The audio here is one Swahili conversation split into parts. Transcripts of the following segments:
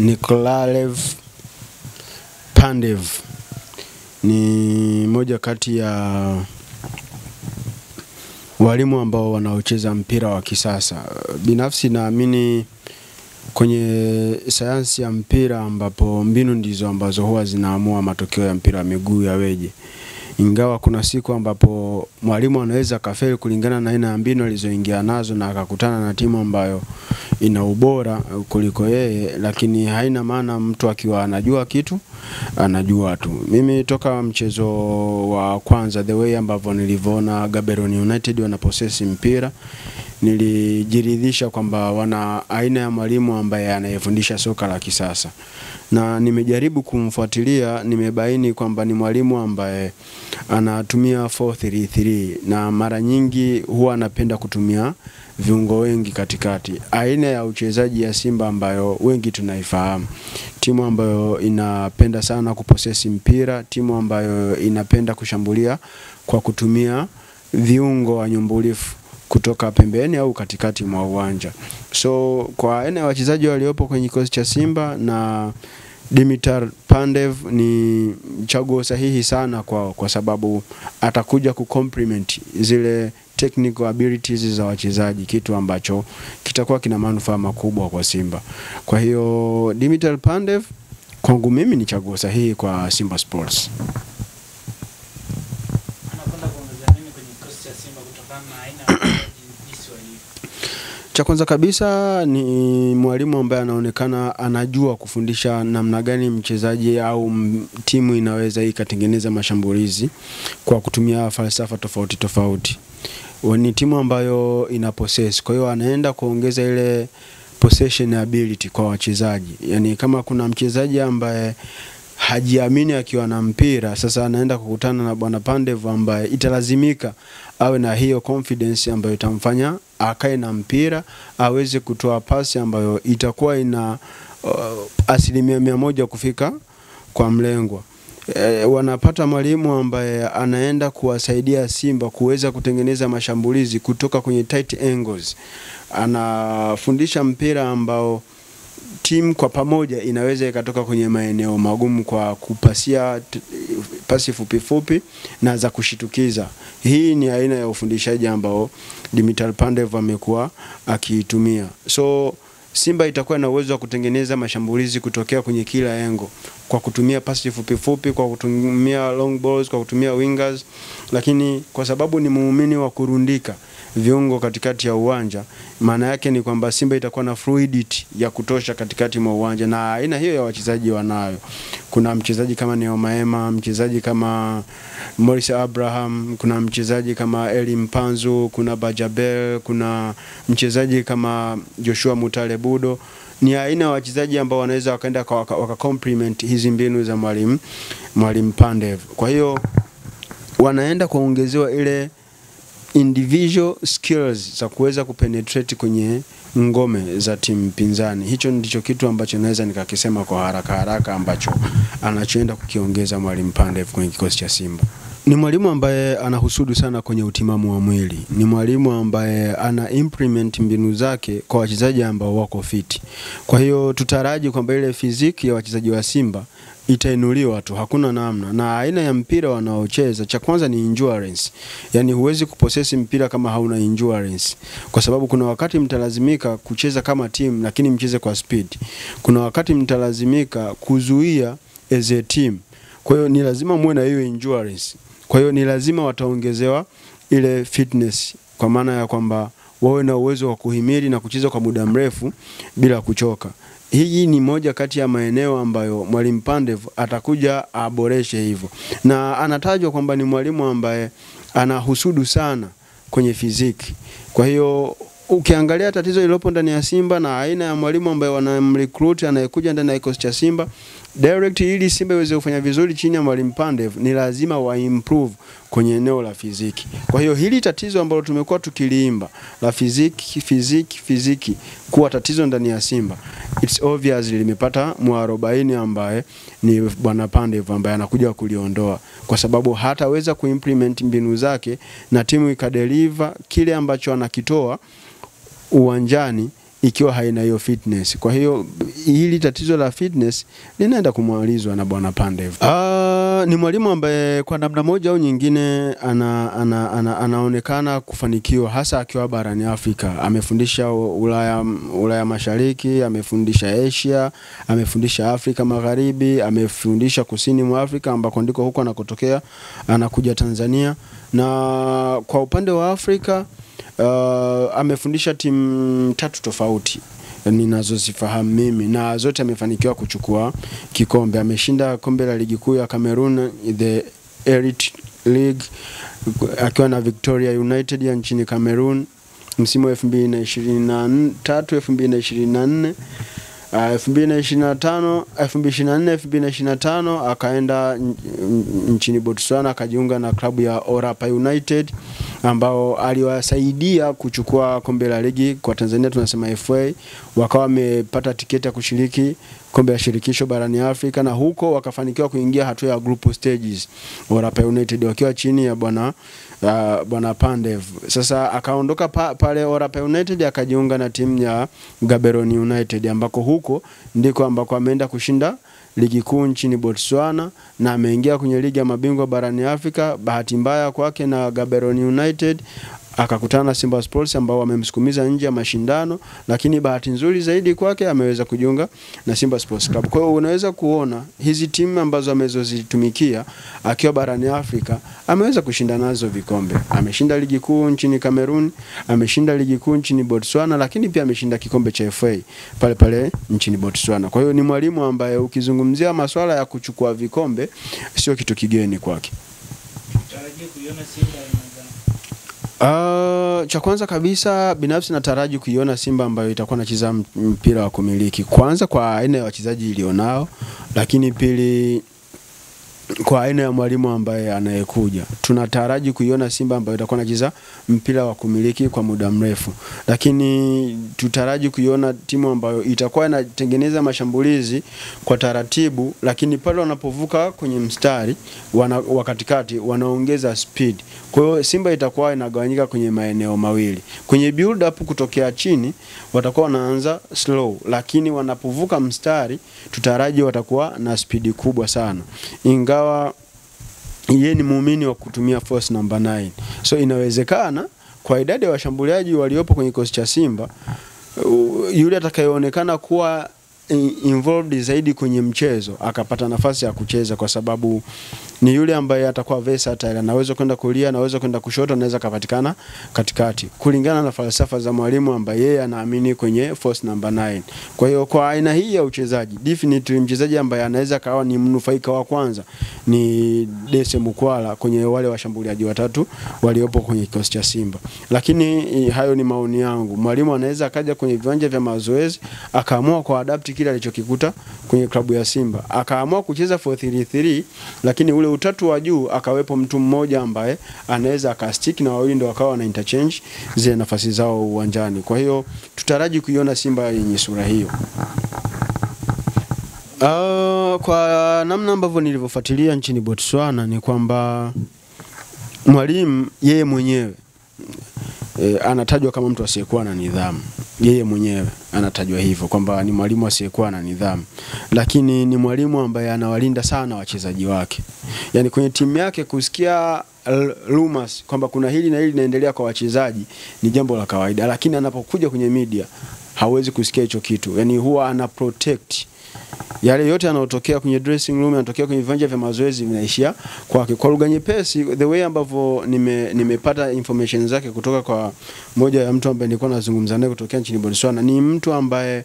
Nikolaev Pandev ni moja kati ya walimu ambao wanaocheza mpira wa kisasa. Binafsi naamini kwenye sayansi ya mpira ambapo mbinu ndizo ambazo huwa zinaamua matokeo ya mpira wa miguu yaweje. Ingawa kuna siku ambapo mwalimu anaweza kafeli kulingana na aina ya mbinu alizoingia nazo na akakutana na timu ambayo ina ubora kuliko yeye, lakini haina maana mtu akiwa anajua kitu anajua tu. Mimi toka mchezo wa kwanza, the way ambavyo nilivyoona Gaborone United wanaposesi mpira, nilijiridhisha kwamba wana aina ya mwalimu ambaye anayefundisha soka la kisasa. Na nimejaribu kumfuatilia, nimebaini kwamba ni mwalimu ambaye anatumia 4-3-3 na mara nyingi huwa anapenda kutumia viungo wengi katikati. Aina ya uchezaji ya Simba ambayo wengi tunaifahamu. Timu ambayo inapenda sana kuposesi mpira, timu ambayo inapenda kushambulia kwa kutumia viungo wanyumbulifu kutoka pembeni au katikati mwa uwanja. So kwa aina ya wachezaji waliopo kwenye kikosi cha Simba, na Dimitar Pandev ni chaguo sahihi sana kwa sababu atakuja kucomplement zile technical abilities za wachezaji, kitu ambacho kitakuwa kina manufaa makubwa kwa Simba. Kwa hiyo Dimitar Pandev kwangu mimi ni chaguo sahihi kwa Simba Sports. Cha kwanza kabisa ni mwalimu ambaye anaonekana anajua kufundisha namna gani mchezaji au timu inaweza ikatengeneza mashambulizi kwa kutumia falsafa tofauti tofauti. Ni timu ambayo ina possess, kwa hiyo anaenda kuongeza ile possession ability kwa wachezaji. Yani kama kuna mchezaji ambaye hajiamini akiwa na mpira, sasa anaenda kukutana na bwana Pandev ambaye italazimika awe na hiyo confidence ambayo itamfanya akae na mpira, aweze kutoa pasi ambayo itakuwa ina 100% kufika kwa mlengwa. Wanapata mwalimu ambaye anaenda kuwasaidia Simba kuweza kutengeneza mashambulizi kutoka kwenye tight angles. Anafundisha mpira ambao timu kwa pamoja inaweza ikatoka kwenye maeneo magumu kwa kupasia pasi fupi fupi na za kushitukiza. Hii ni aina ya ufundishaji ambao Dimitar Pandev amekuwa akiitumia. So Simba itakuwa na uwezo wa kutengeneza mashambulizi kutokea kwenye kila engo kwa kutumia pasi fupi fupi, kwa kutumia long balls, kwa kutumia wingers, lakini kwa sababu ni muumini wa kurundika viungo katikati ya uwanja, maana yake ni kwamba Simba itakuwa na fluidity ya kutosha katikati mwa uwanja, na aina hiyo ya wachezaji wanayo. Kuna mchezaji kama Neo Maema, mchezaji kama Morris Abraham, kuna mchezaji kama Eli Mpanzu, kuna Bajabel, kuna mchezaji kama Joshua Mutale Budo. Ni aina ya wachezaji ambao wanaweza wakaenda waka complement hizi mbinu za mwalimu Pandev. Kwa hiyo wanaenda kuongezewa ile individual skills za kuweza kupenetrate kwenye ngome za timu pinzani. Hicho ndicho kitu ambacho naweza nikakisema kwa haraka ambacho anachoenda kukiongeza mwalimu Pandev kwenye kikosi cha Simba. Ni mwalimu ambaye anahusudu sana kwenye utimamu wa mwili. Ni mwalimu ambaye ana implement mbinu zake kwa wachezaji ambao wako fit. Kwa hiyo tutaraji kwamba ile fiziki ya wachezaji wa Simba itainuliwa tu, hakuna namna. Na aina ya mpira wanaocheza, cha kwanza ni endurance. Yani huwezi kuposesi mpira kama hauna endurance. Kwa sababu kuna wakati mtalazimika kucheza kama team lakini mcheze kwa speed. Kuna wakati mtalazimika kuzuia as a team. Kwa hiyo ni lazima muwe na hiyo endurance. Kwa hiyo ni lazima wataongezewa ile fitness, kwa maana ya kwamba wawe na uwezo wa kuhimili na kucheza kwa muda mrefu bila kuchoka. Hii ni moja kati ya maeneo ambayo mwalimu Pandev atakuja aboreshe hivyo. Na anatajwa kwamba ni mwalimu ambaye anahusudu sana kwenye fiziki. Kwa hiyo ukiangalia tatizo lilopo ndani ya Simba na aina ya mwalimu ambaye wanamrecruit anayekuja ndani ya kikosi cha Simba, direct ili Simba iweze kufanya vizuri chini ya mwalimu Pandev, ni lazima wa improve kwenye eneo la fiziki. Kwa hiyo hili tatizo ambalo tumekuwa tukiliimba la fiziki kuwa tatizo ndani ya Simba, it's obvious limepata mwarobaini ambaye ni bwana Pandev ambaye anakuja kuliondoa, kwa sababu hataweza kuimplement mbinu zake na timu ikadeliver kile ambacho anakitoa uwanjani ikiwa haina hiyo fitness. Kwa hiyo hili tatizo la fitness linaenda kumalizwa na Bwana Pandev. Ni mwalimu ambaye kwa namna moja au nyingine anaonekana kufanikiwa hasa akiwa barani Afrika. Amefundisha Ulaya Mashariki, amefundisha Asia, amefundisha Afrika Magharibi, amefundisha kusini mwa Afrika ambako ndiko huko anakotokea, anakuja Tanzania. Na kwa upande wa Afrika amefundisha timu 3 tofauti ninazozifahamu mimi, na zote amefanikiwa kuchukua kikombe. Ameshinda kombe la ligi kuu ya Cameroon, the Elite League, akiwa na Victoria United ya nchini Cameroon msimu wa 2023 2024. 2024 2025 akaenda nchini Botswana akajiunga na klabu ya Orapa United ambao aliwasaidia kuchukua kombe la ligi, kwa Tanzania tunasema FA. Wakawa wamepata tiketi ya kushiriki kombe la shirikisho barani Afrika, na huko wakafanikiwa kuingia hatua ya group stages, Orapa United wakiwa chini ya bwana Pandev. Sasa akaondoka pale Orapa United akajiunga na timu ya Gaborone United ambako huko ndiko ambako ameenda kushinda ligi kuu nchini Botswana na ameingia kwenye ligi ya mabingwa barani Afrika. Bahati mbaya kwake na Gaborone United akakutana na Simba Sports ambao wamemsukumiza nje ya mashindano, lakini bahati nzuri zaidi kwake ameweza kujiunga na Simba Sports Club. Kwa hiyo unaweza kuona hizi timu ambazo amezozitumikia akiwa barani Afrika ameweza kushinda nazo vikombe. Ameshinda ligi kuu nchini Cameroon, ameshinda ligi kuu nchini Botswana, lakini pia ameshinda kikombe cha FA pale pale nchini Botswana. Kwa hiyo ni mwalimu ambaye ukizungumzia masuala ya kuchukua vikombe sio kitu kigeni kwake. Tarajia kuiona Simba cha kwanza kabisa binafsi nataraji kuiona Simba ambayo itakuwa inacheza mpira wa kumiliki. Kwanza kwa aina ya wachezaji ilionao, lakini pili kwa aina ya mwalimu ambaye anayekuja. Tunataraji kuiona Simba ambayo itakuwa inacheza mpira wa kumiliki kwa muda mrefu. Lakini tutaraji kuiona timu ambayo itakuwa inatengeneza mashambulizi kwa taratibu, lakini pale wanapovuka kwenye mstari wa katikati wanaongeza speed. Kwa hiyo Simba itakuwa inagawanyika kwenye maeneo mawili. Kwenye build up kutokea chini watakuwa wanaanza slow, lakini wanapovuka mstari tutaraji watakuwa na speed kubwa sana. Ingawa yeye ni muumini wa kutumia force number 9. So inawezekana kwa idadi ya washambuliaji waliopo kwenye kikosi cha Simba yule atakayeonekana kuwa involved zaidi kwenye mchezo akapata nafasi ya kucheza, kwa sababu ni yule ambaye atakuwa versatile, anaweza kwenda kulia, anaweza kwenda kushoto, anaweza kupatikana katikati kulingana na falsafa za mwalimu ambaye yeye anaamini kwenye force number 9. Kwa hiyo kwa aina hii ya uchezaji definitely mchezaji ambaye anaweza kawa ni mnufaika wa kwanza ni Dese Mukwala kwenye wale washambuliaji watatu waliopo kwenye kikosi cha Simba. Lakini hayo ni maoni yangu. Mwalimu anaweza akaja kwenye viwanja vya mazoezi akaamua kwa adapt kile alichokikuta kwenye klabu ya Simba, akaamua kucheza 4-3-3, lakini ule utatu wa juu akawepo mtu mmoja ambaye anaweza akastick na wawili ndio wakawa na interchange zile nafasi zao uwanjani. Kwa hiyo tutaraji kuiona Simba yenye sura hiyo. Kwa namna ambavyo nilivyofuatilia nchini Botswana ni kwamba mwalimu yeye mwenyewe anatajwa kama mtu asiyekuwa na nidhamu. Yeye mwenyewe anatajwa hivyo kwamba ni mwalimu asiyekuwa na nidhamu, lakini ni mwalimu ambaye anawalinda sana wachezaji wake. Yaani kwenye timu yake kusikia rumors kwamba kuna hili na hili linaendelea kwa wachezaji ni jambo la kawaida, lakini anapokuja kwenye media hawezi kusikia hicho kitu. Yaani huwa ana protect yale yote yanayotokea kwenye dressing room, yanatokea kwenye viwanja vya mazoezi vinaishia kwake. Kwa lugha nyepesi, the way ambavyo nimepata information zake kutoka kwa moja ya mtu ambaye nilikuwa nazungumza naye kutokea nchini Botswana, ni mtu ambaye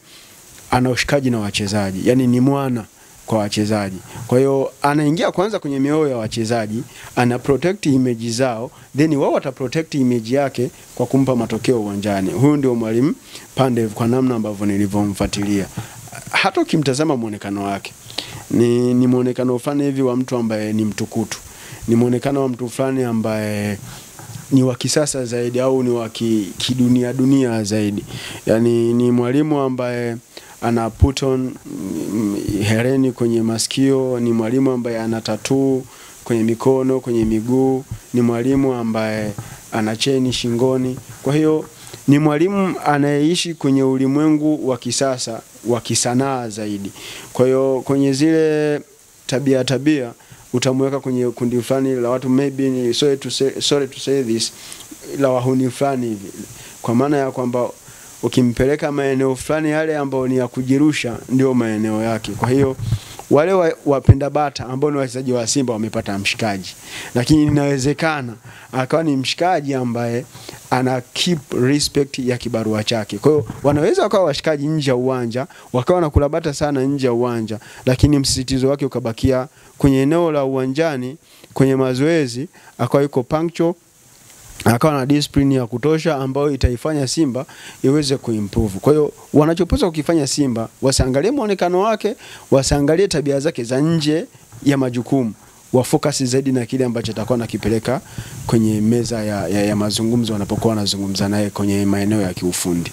ana ushikaji na wachezaji, yani ni mwana kwa wachezaji. Kwa hiyo anaingia kwanza kwenye mioyo ya wachezaji, ana protect image zao, then wao wata protect image yake kwa kumpa matokeo uwanjani. Huyu ndio mwalimu Pandev kwa namna ambavyo nilivyomfuatilia. Hata ukimtazama muonekano wake ni muonekano fulani hivi wa mtu ambaye ni mtukutu, ni muonekano wa mtu fulani ambaye ni wa kisasa zaidi au ni wa kidunia zaidi. Yani ni mwalimu ambaye ana put on hereni kwenye masikio, ni mwalimu ambaye ana tattoo kwenye mikono, kwenye miguu, ni mwalimu ambaye ana cheni shingoni. Kwa hiyo ni mwalimu anayeishi kwenye ulimwengu wa kisasa wa kisanaa zaidi. Kwa hiyo kwenye zile tabia utamweka kwenye kundi fulani la watu, maybe ni sorry to say this, la wahuni fulani hivi, kwa maana ya kwamba ukimpeleka maeneo fulani yale ambayo ni ya kujirusha ndio maeneo yake. Kwa hiyo wale wapenda bata ambao ni wachezaji wa Simba wamepata mshikaji, lakini inawezekana akawa ni mshikaji ambaye ana keep respect ya kibarua chake. Kwa hiyo wanaweza wakawa washikaji nje ya uwanja, wakawa nakula bata sana nje ya uwanja, lakini msisitizo wake ukabakia kwenye eneo la uwanjani, kwenye mazoezi akawa yuko punctual, akawa na discipline ya kutosha ambayo itaifanya Simba iweze kuimprove. Kwa hiyo wanachopaswa kukifanya Simba, wasiangalie muonekano wake, wasiangalie tabia zake za nje ya majukumu, wafocus zaidi na kile ambacho atakuwa nakipeleka kwenye meza ya mazungumzo wanapokuwa wanazungumza naye kwenye maeneo ya kiufundi.